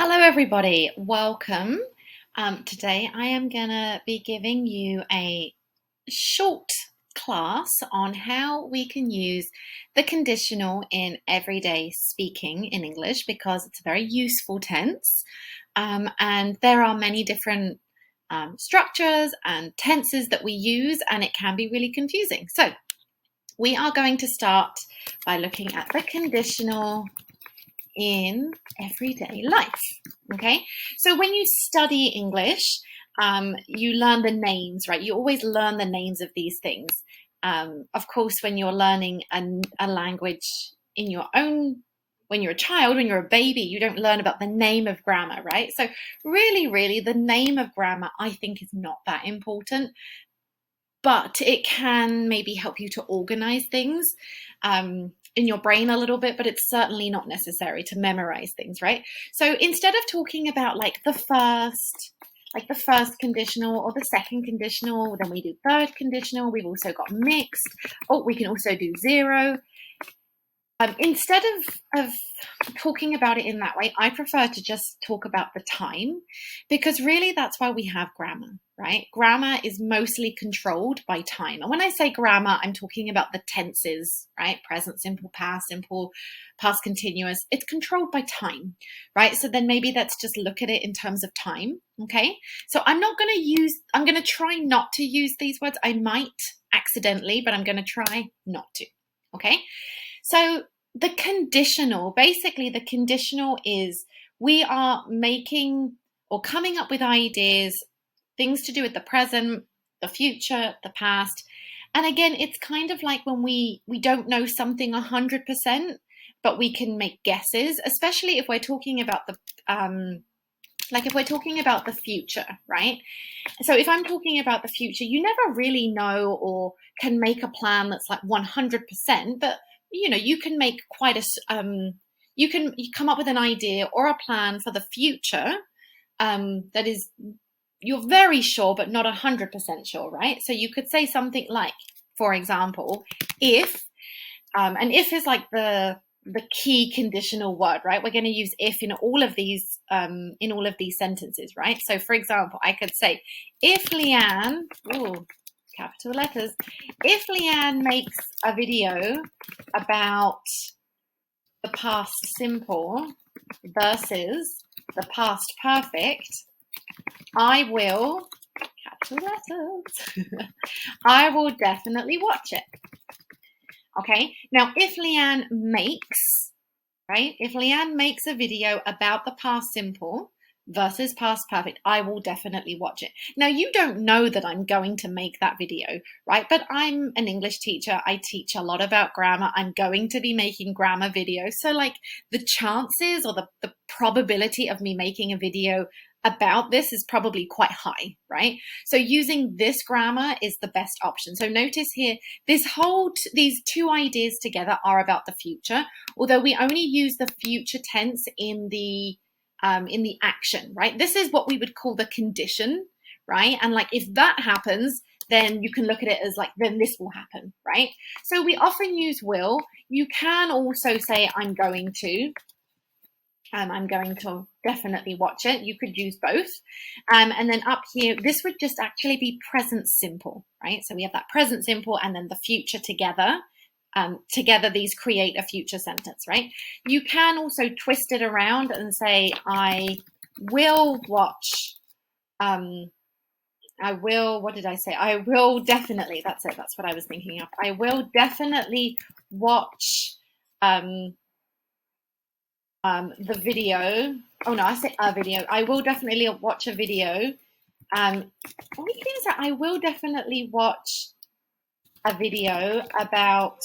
Hello, everybody. Welcome. Today, I am going to be giving you a short class on how we can use the conditional in everyday speaking in English because it's a very useful tense. And there are many different structures and tenses that we use, and it can be really confusing. So, we are going to start by looking at the conditional in everyday life. Okay, so when you study English, you learn the names, right? You always learn the names of these things. Of course, when you're learning a language in your own, when you're a child, when you're a baby, you don't learn about the name of grammar, right? So really, the name of grammar, I think, is not that important, but it can maybe help you to organize things in your brain a little bit, but it's certainly not necessary to memorize things, right? So instead of talking about like the first conditional or the second conditional, then we do third conditional. We've also got mixed. Oh, we can also do zero. Instead of talking about it in that way, I prefer to just talk about the time, because really that's why we have grammar, right? Grammar is mostly controlled by time. And when I say grammar, I'm talking about the tenses, right? Present simple, past continuous. It's controlled by time, right? So then maybe let's just look at it in terms of time, okay? So I'm going to try not to use these words. I might accidentally, but I'm going to try not to, okay? So the conditional, basically the conditional is we are making or coming up with ideas, things to do with the present, the future, the past. And again, it's kind of like when we don't know something 100%, but we can make guesses, especially if we're talking about the future, right? So if I'm talking about the future, you never really know or can make a plan that's like 100%, but you can make quite you come up with an idea or a plan for the future that is, you're very sure but not 100% sure, right? So you could say something like, for example, if, and if is like the key conditional word, right? We're going to use if in all of these sentences, right? So for example, I could say, if Leanne, capital letters, if Leanne makes a video about the past simple versus the past perfect, I will, capital letters, I will definitely watch it. Okay, now if Leanne makes, right, if Leanne makes a video about the past simple versus past perfect, I will definitely watch it. Now, you don't know that I'm going to make that video, right? But I'm an English teacher. I teach a lot about grammar. I'm going to be making grammar videos. So like the chances or the probability of me making a video about this is probably quite high, right? So using this grammar is the best option. So notice here, these two ideas together are about the future, although we only use the future tense in the action, right? This is what we would call the condition, right? And like if that happens, then you can look at it as like, then this will happen, right? So we often use will. You can also say, I'm going to definitely watch it. You could use both. And then up here, this would just actually be present simple, right? So we have that present simple and then the future together. Together, these create a future sentence, right? You can also twist it around and say, I will watch, what did I say? I will definitely, that's it, that's what I was thinking of. I will definitely watch the video. Oh no, I say a video. I will definitely watch a video. We can use that. I will definitely watch a video about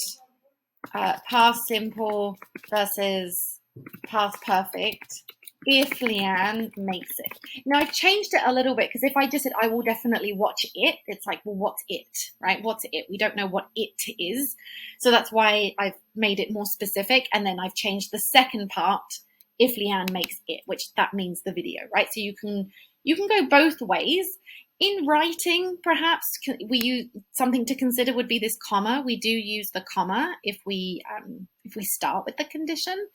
past simple versus past perfect if Leanne makes it. Now I've changed it a little bit, because if I just said I will definitely watch it, it's like, well, what's it, right? What's it? We don't know what it is. So that's why I've made it more specific. And then I've changed the second part, if Leanne makes it, which that means the video, right? So you can go both ways. In writing, perhaps we use something to consider would be this comma. We do use the comma if we start with the condition,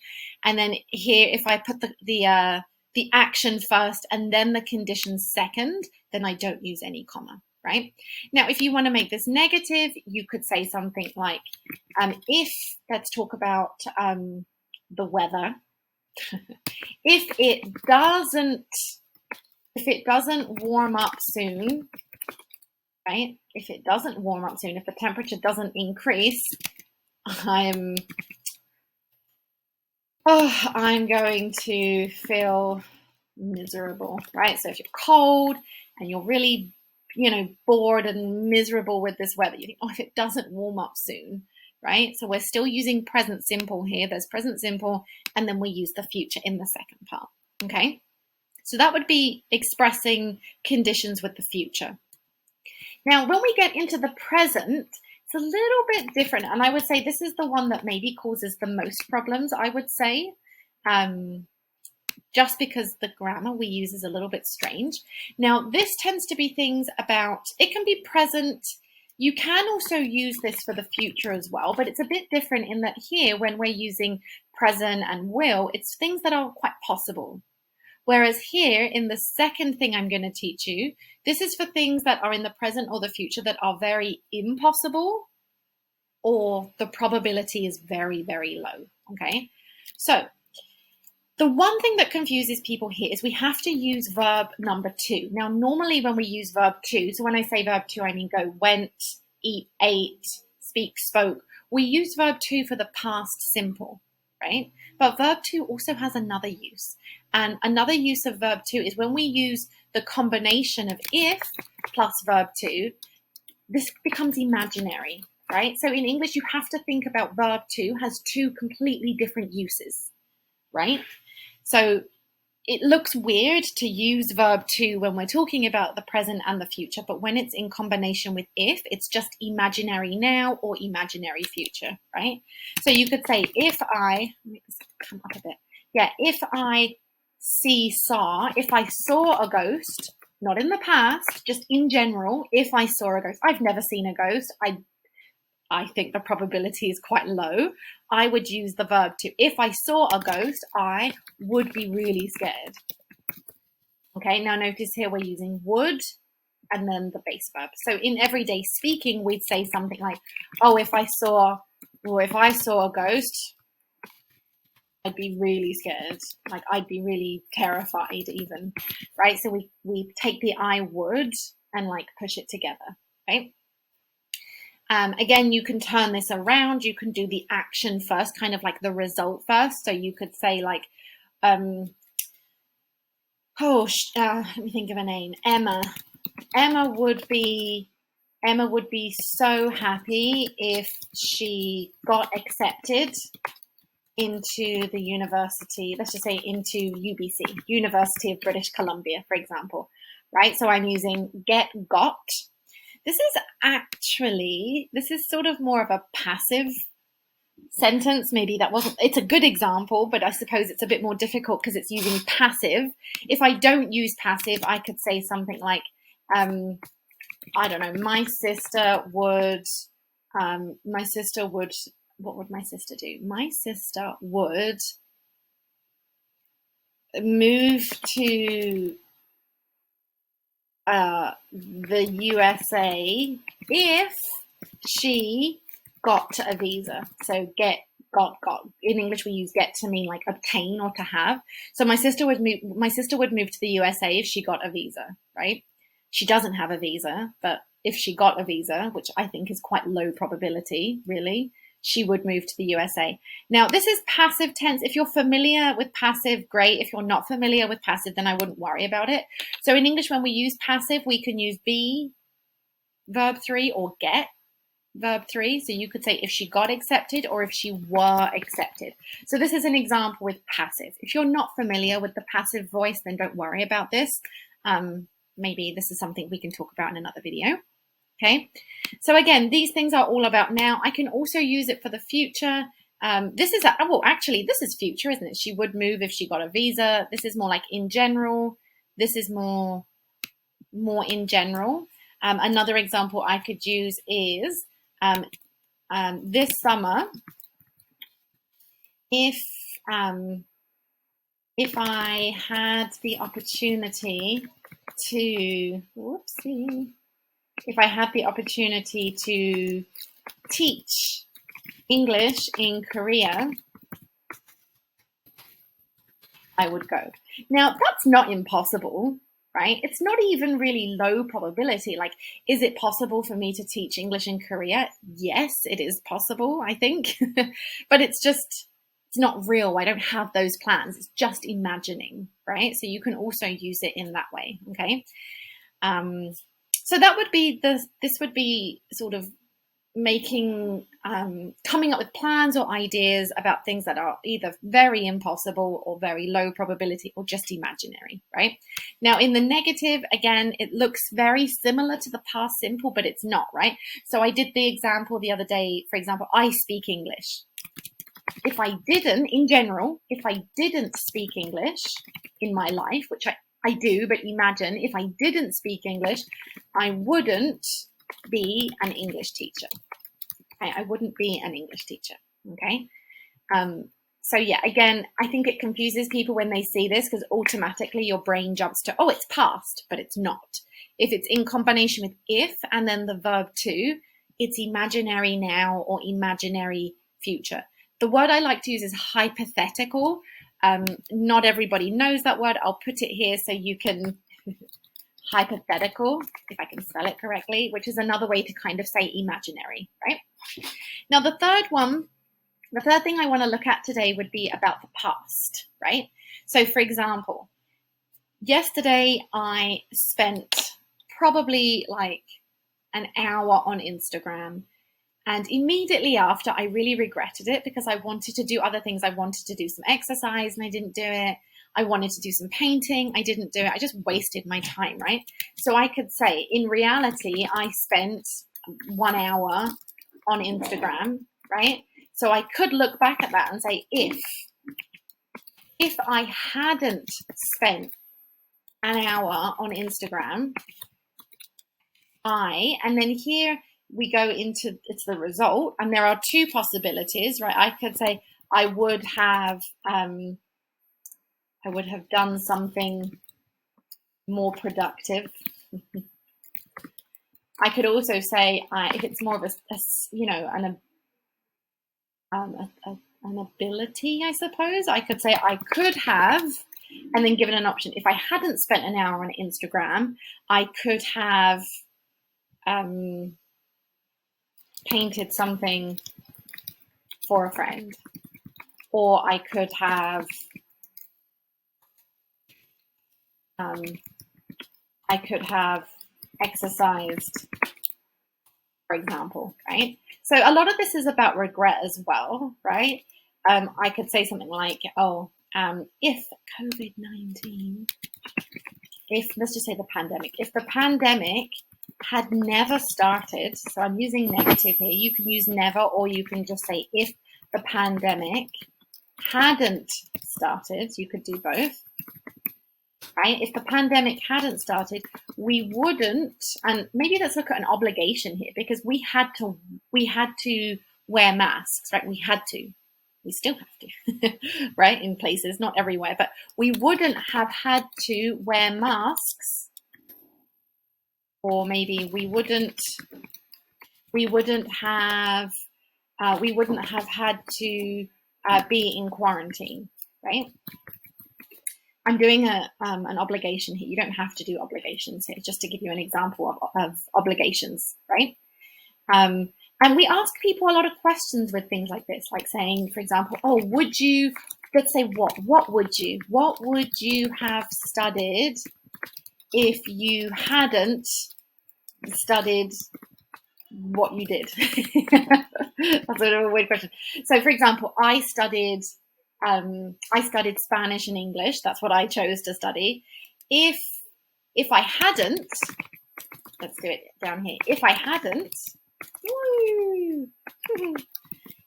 and then here if I put the the action first and then the condition second, then I don't use any comma, right? Now, if you want to make this negative, you could say something like, if, let's talk about the weather. If it doesn't warm up soon, right? If it doesn't warm up soon, if the temperature doesn't increase, I'm going to feel miserable, right? So if you're cold and you're really, bored and miserable with this weather, you think, if it doesn't warm up soon, right? So we're still using present simple here. There's present simple, and then we use the future in the second part, okay? So that would be expressing conditions with the future. Now, when we get into the present, it's a little bit different. And I would say this is the one that maybe causes the most problems, I would say, just because the grammar we use is a little bit strange. Now, this tends to be things about, it can be present. You can also use this for the future as well, but it's a bit different in that here, when we're using present and will, it's things that are quite possible. Whereas here, in the second thing I'm going to teach you, this is for things that are in the present or the future that are very impossible, or the probability is very, very low, okay? So the one thing that confuses people here is we have to use verb number 2. Now, normally when we use verb 2, so when I say verb 2, I mean go, went, eat, ate, speak, spoke. We use verb 2 for the past simple, right? But verb 2 also has another use. And another use of verb 2 is when we use the combination of if plus verb 2, this becomes imaginary, right? So in English, you have to think about verb 2 has 2 completely different uses, right? So it looks weird to use verb 2 when we're talking about the present and the future, but when it's in combination with if, it's just imaginary now or imaginary future, right? So you could say, if I, let me just come up a bit. Yeah, if I if I saw a ghost, not in the past, just in general, if I saw a ghost, I've never seen a ghost. I think the probability is quite low. I would use the verb to. If I saw a ghost, I would be really scared. Okay, now notice here we're using would and then the base verb. So in everyday speaking, we'd say something like, if I saw a ghost, I'd be really scared. Like I'd be really terrified even, right? So we take the I would and like push it together, right? Again, you can turn this around. You can do the action first, kind of like the result first. So you could say like, let me think of a name. Emma. Emma would be so happy if she got accepted into the university, let's just say into UBC, University of British Columbia, for example, right? So I'm using got. This is sort of more of a passive sentence. Maybe it's a good example, but I suppose it's a bit more difficult because it's using passive. If I don't use passive, I could say something like, I don't know, my sister would, what would my sister do? My sister would move to the USA if she got a visa. So got. In English, we use get to mean like obtain or to have. So my sister would move to the USA if she got a visa, right? She doesn't have a visa, but if she got a visa, which I think is quite low probability, really, she would move to the USA. Now, this is passive tense. If you're familiar with passive, great. If you're not familiar with passive, then I wouldn't worry about it. So in English, when we use passive, we can use be, verb 3, or get, verb 3. So you could say if she got accepted or if she were accepted. So this is an example with passive. If you're not familiar with the passive voice, then don't worry about this. Maybe this is something we can talk about in another video. Okay, so again, these things are all about now. I can also use it for the future. This is future, isn't it? She would move if she got a visa. This is more like in general. This is more in general. Another example I could use is this summer, if if I had the opportunity to, whoopsie, if I had the opportunity to teach English in Korea, I would go. Now, that's not impossible, right? It's not even really low probability. Like, is it possible for me to teach English in Korea? Yes, it is possible, I think. But it's not real. I don't have those plans. It's just imagining, right? So you can also use it in that way, okay? So that would be this would be sort of making coming up with plans or ideas about things that are either very impossible or very low probability or just imaginary, right? Now in the negative, again, it looks very similar to the past simple, but it's not, right? So I did the example the other day. For example, I speak English. If I didn't, in general, if I didn't speak English in my life, which I do, but imagine if I didn't speak English, I wouldn't be an English teacher. Okay? I wouldn't be an English teacher. Okay. So yeah, again, I think it confuses people when they see this because automatically your brain jumps to, oh, it's past, but it's not. If it's in combination with if and then the verb to, it's imaginary now or imaginary future. The word I like to use is hypothetical. Not everybody knows that word. I'll put it here so you can hypothetical, if I can spell it correctly, which is another way to kind of say imaginary, right? Now, the third thing I want to look at today would be about the past, right? So, for example, yesterday I spent probably like an hour on Instagram. And immediately after, I really regretted it because I wanted to do other things. I wanted to do some exercise and I didn't do it. I wanted to do some painting. I didn't do it. I just wasted my time, right? So I could say, in reality, I spent 1 hour on Instagram, right? So I could look back at that and say, if I hadn't spent an hour on Instagram, and then here we go into, it's the result, and there are two possibilities, right? I could say I would have done something more productive. I could also say, if it's more of an ability, I suppose, I could say I could have, and then given an option, if I hadn't spent an hour on Instagram, I could have painted something for a friend, or I could have exercised, for example, right? So a lot of this is about regret as well, right? I could say something like, if COVID-19, let's just say the pandemic, if the pandemic had never started, so I'm using negative here, you can use never, or you can just say if the pandemic hadn't started, you could do both, right? If the pandemic hadn't started, we wouldn't, and maybe let's look at an obligation here, because we had to wear masks, right? We still have to, right? In places, not everywhere, but we wouldn't have had to wear masks, or maybe we wouldn't have had to be in quarantine, right? I'm doing an obligation here. You don't have to do obligations here, just to give you an example of obligations, right? And we ask people a lot of questions with things like this, like saying, for example, oh, would you, let's say what would you have studied if you hadn't studied what you did? That's a bit of a weird question. So, for example, I studied Spanish and English. That's what I chose to study. If I hadn't, let's do it down here. If I hadn't,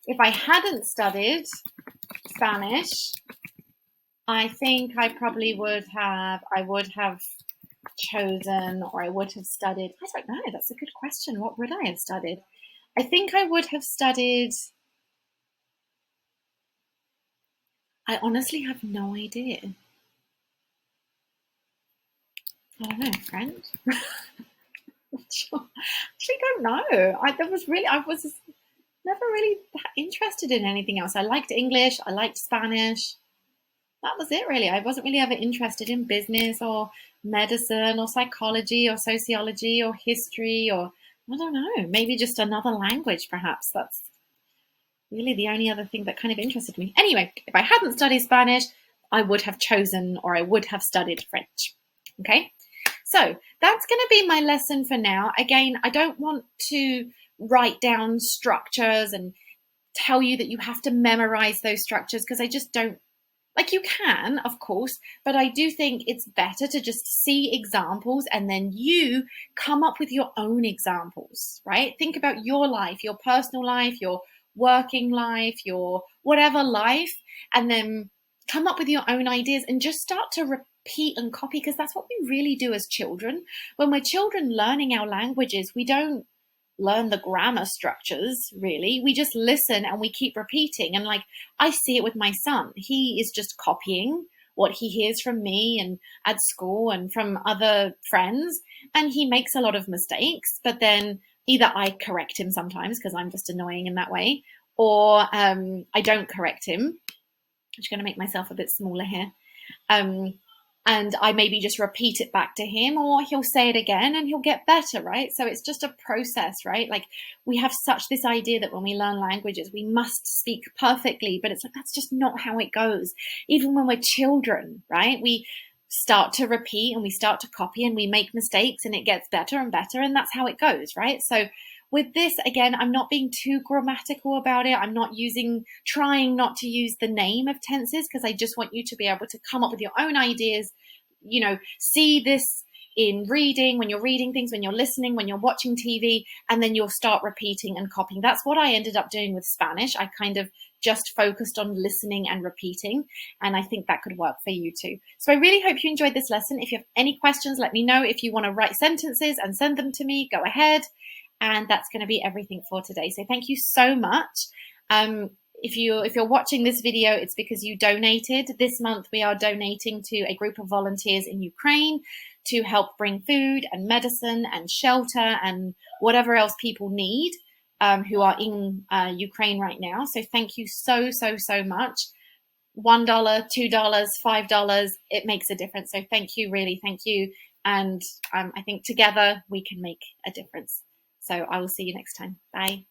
if I hadn't studied Spanish, I think I probably would have chosen, or I would have studied, I don't know, that's a good question. What would I have studied? I think I would have studied I honestly have no idea. I don't know, French? Actually don't know. I was never really that interested in anything else. I liked English, I liked Spanish. That was it really. I wasn't really ever interested in business or medicine or psychology or sociology or history or I don't know, maybe just another language perhaps. That's really the only other thing that kind of interested me. Anyway, if I hadn't studied Spanish, I would have chosen or I would have studied French. Okay, so that's going to be my lesson for now. Again, I don't want to write down structures and tell you that you have to memorize those structures because I just don't like you can, of course, but I do think it's better to just see examples and then you come up with your own examples, right? Think about your life, your personal life, your working life, your whatever life, and then come up with your own ideas and just start to repeat and copy because that's what we really do as children. When we're children learning our languages, we don't learn the grammar structures really. We just listen and we keep repeating. And like I see it with my son, he is just copying what he hears from me and at school and from other friends. And he makes a lot of mistakes, but then either I correct him sometimes because I'm just annoying in that way, or I don't correct him. I'm just going to make myself a bit smaller here. Um, and I maybe just repeat it back to him, or he'll say it again and he'll get better, right? So it's just a process, right? Like we have such this idea that when we learn languages, we must speak perfectly, but it's like that's just not how it goes. Even when we're children, right? We start to repeat and we start to copy and we make mistakes and it gets better and better, and that's how it goes, right? So with this, again, I'm not being too grammatical about it. I'm not trying not to use the name of tenses because I just want you to be able to come up with your own ideas, see this in reading, when you're reading things, when you're listening, when you're watching TV, and then you'll start repeating and copying. That's what I ended up doing with Spanish. I kind of just focused on listening and repeating, and I think that could work for you too. So I really hope you enjoyed this lesson. If you have any questions, let me know. If you want to write sentences and send them to me, go ahead. And that's going to be everything for today. So thank you so much. If you're watching this video, it's because you donated. This month we are donating to a group of volunteers in Ukraine to help bring food and medicine and shelter and whatever else people need who are in Ukraine right now. So thank you so much. $1, $2, $5, it makes a difference. So thank you, really, thank you. And I think together we can make a difference. So I will see you next time. Bye.